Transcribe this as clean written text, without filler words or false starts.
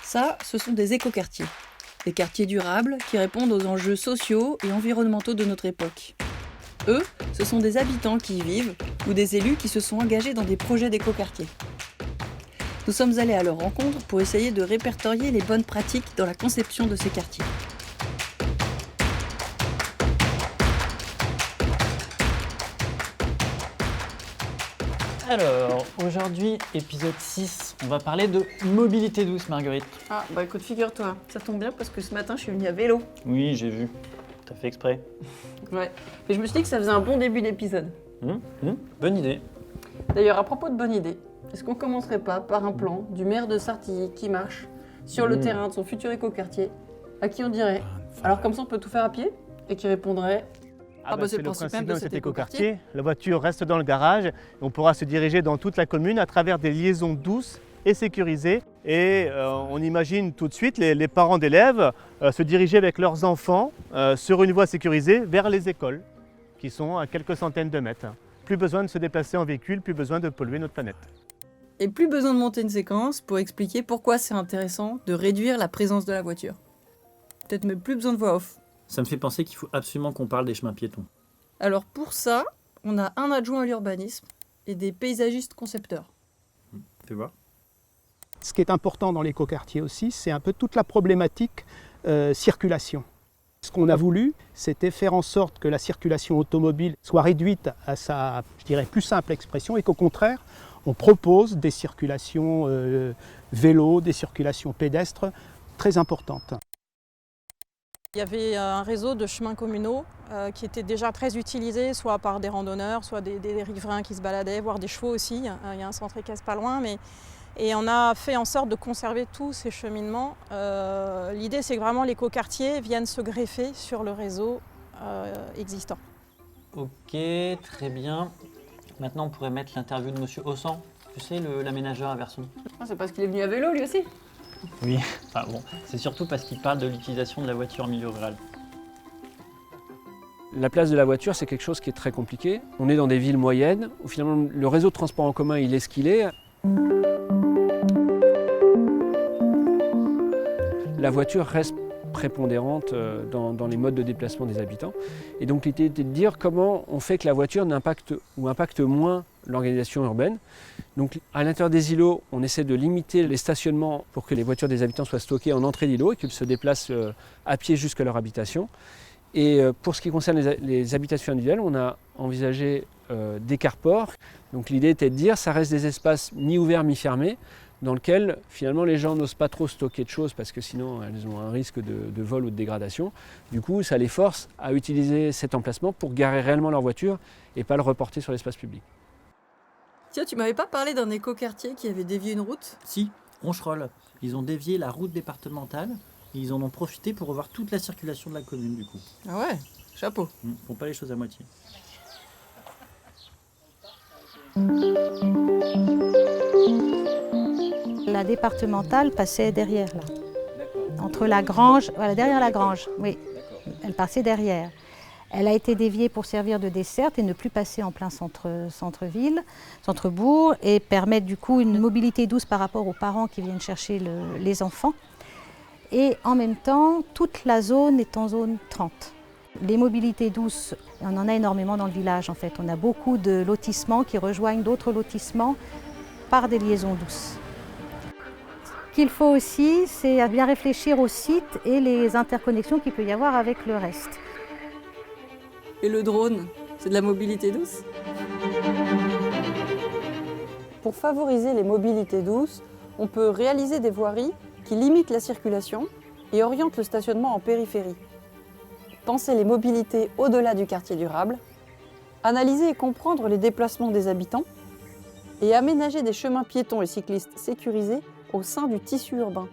Ça, ce sont des écoquartiers. Des quartiers durables qui répondent aux enjeux sociaux et environnementaux de notre époque. Eux, ce sont des habitants qui y vivent ou des élus qui se sont engagés dans des projets d'écoquartiers. Nous sommes allés à leur rencontre pour essayer de répertorier les bonnes pratiques dans la conception de ces quartiers. Alors, aujourd'hui, épisode 6, on va parler de mobilité douce, Marguerite. Ah, bah écoute, figure-toi, ça tombe bien parce que ce matin, je suis venue à vélo. Oui, j'ai vu. T'as fait exprès. Ouais, mais je me suis dit que ça faisait un bon début d'épisode. Bonne idée. D'ailleurs, à propos de bonne idée, est-ce qu'on commencerait pas par un plan du maire de Sartilly qui marche sur le terrain de son futur écoquartier, à qui on dirait « Alors comme ça, on peut tout faire à pied ?» et qui répondrait c'est le principe même de cet écoquartier. La voiture reste dans le garage et on pourra se diriger dans toute la commune à travers des liaisons douces et sécurisées. Et on imagine tout de suite les parents d'élèves se diriger avec leurs enfants sur une voie sécurisée vers les écoles, qui sont à quelques centaines de mètres. Plus besoin de se déplacer en véhicule, plus besoin de polluer notre planète. Et plus besoin de monter une séquence pour expliquer pourquoi c'est intéressant de réduire la présence de la voiture. Peut-être même plus besoin de voix off. Ça me fait penser qu'il faut absolument qu'on parle des chemins piétons. Alors pour ça, on a un adjoint à l'urbanisme et des paysagistes concepteurs. Fais voir. Ce qui est important dans l'écoquartier aussi, c'est un peu toute la problématique circulation. Ce qu'on a voulu, c'était faire en sorte que la circulation automobile soit réduite à sa, je dirais, plus simple expression et qu'au contraire, on propose des circulations vélo, des circulations pédestres très importantes. Il y avait un réseau de chemins communaux qui était déjà très utilisé, soit par des randonneurs, soit des riverains qui se baladaient, voire des chevaux aussi. Il y a un centre équestre pas loin. Et on a fait en sorte de conserver tous ces cheminements. L'idée, c'est que vraiment l'écoquartier vienne se greffer sur le réseau existant. Ok, très bien. Maintenant, on pourrait mettre l'interview de Monsieur Ossan. Tu sais, l'aménageur à Verson. Ah, c'est parce qu'il est venu à vélo lui aussi. Oui, enfin bon, c'est surtout parce qu'il parle de l'utilisation de la voiture en milieu rural. La place de la voiture, c'est quelque chose qui est très compliqué. On est dans des villes moyennes où finalement le réseau de transport en commun, il est ce qu'il est. La voiture reste prépondérante dans les modes de déplacement des habitants. Et donc l'idée était de dire comment on fait que la voiture impacte moins l'organisation urbaine. Donc à l'intérieur des îlots, on essaie de limiter les stationnements pour que les voitures des habitants soient stockées en entrée d'îlot et qu'elles se déplacent à pied jusqu'à leur habitation. Et pour ce qui concerne les habitations individuelles, on a envisagé des carports. Donc l'idée était de dire ça reste des espaces mi-ouverts, mi-fermés, dans lesquels finalement les gens n'osent pas trop stocker de choses parce que sinon elles ont un risque de vol ou de dégradation. Du coup, ça les force à utiliser cet emplacement pour garer réellement leur voiture et pas le reporter sur l'espace public. Tiens, tu m'avais pas parlé d'un écoquartier qui avait dévié une route ? Si, Roncherolles. Ils ont dévié la route départementale et ils en ont profité pour revoir toute la circulation de la commune du coup. Ah ouais, chapeau. Ils font pas les choses à moitié. La départementale passait derrière là. Entre la grange, voilà, derrière la grange, oui. Elle passait derrière. Elle a été déviée pour servir de desserte et ne plus passer en plein centre-ville, centre-bourg, et permettre du coup une mobilité douce par rapport aux parents qui viennent chercher les enfants. Et en même temps, toute la zone est en zone 30. Les mobilités douces, on en a énormément dans le village en fait. On a beaucoup de lotissements qui rejoignent d'autres lotissements par des liaisons douces. Ce qu'il faut aussi, c'est à bien réfléchir au site et les interconnexions qu'il peut y avoir avec le reste. Et le drone, c'est de la mobilité douce ? Pour favoriser les mobilités douces, on peut réaliser des voiries qui limitent la circulation et orientent le stationnement en périphérie. Penser les mobilités au-delà du quartier durable, analyser et comprendre les déplacements des habitants et aménager des chemins piétons et cyclistes sécurisés au sein du tissu urbain.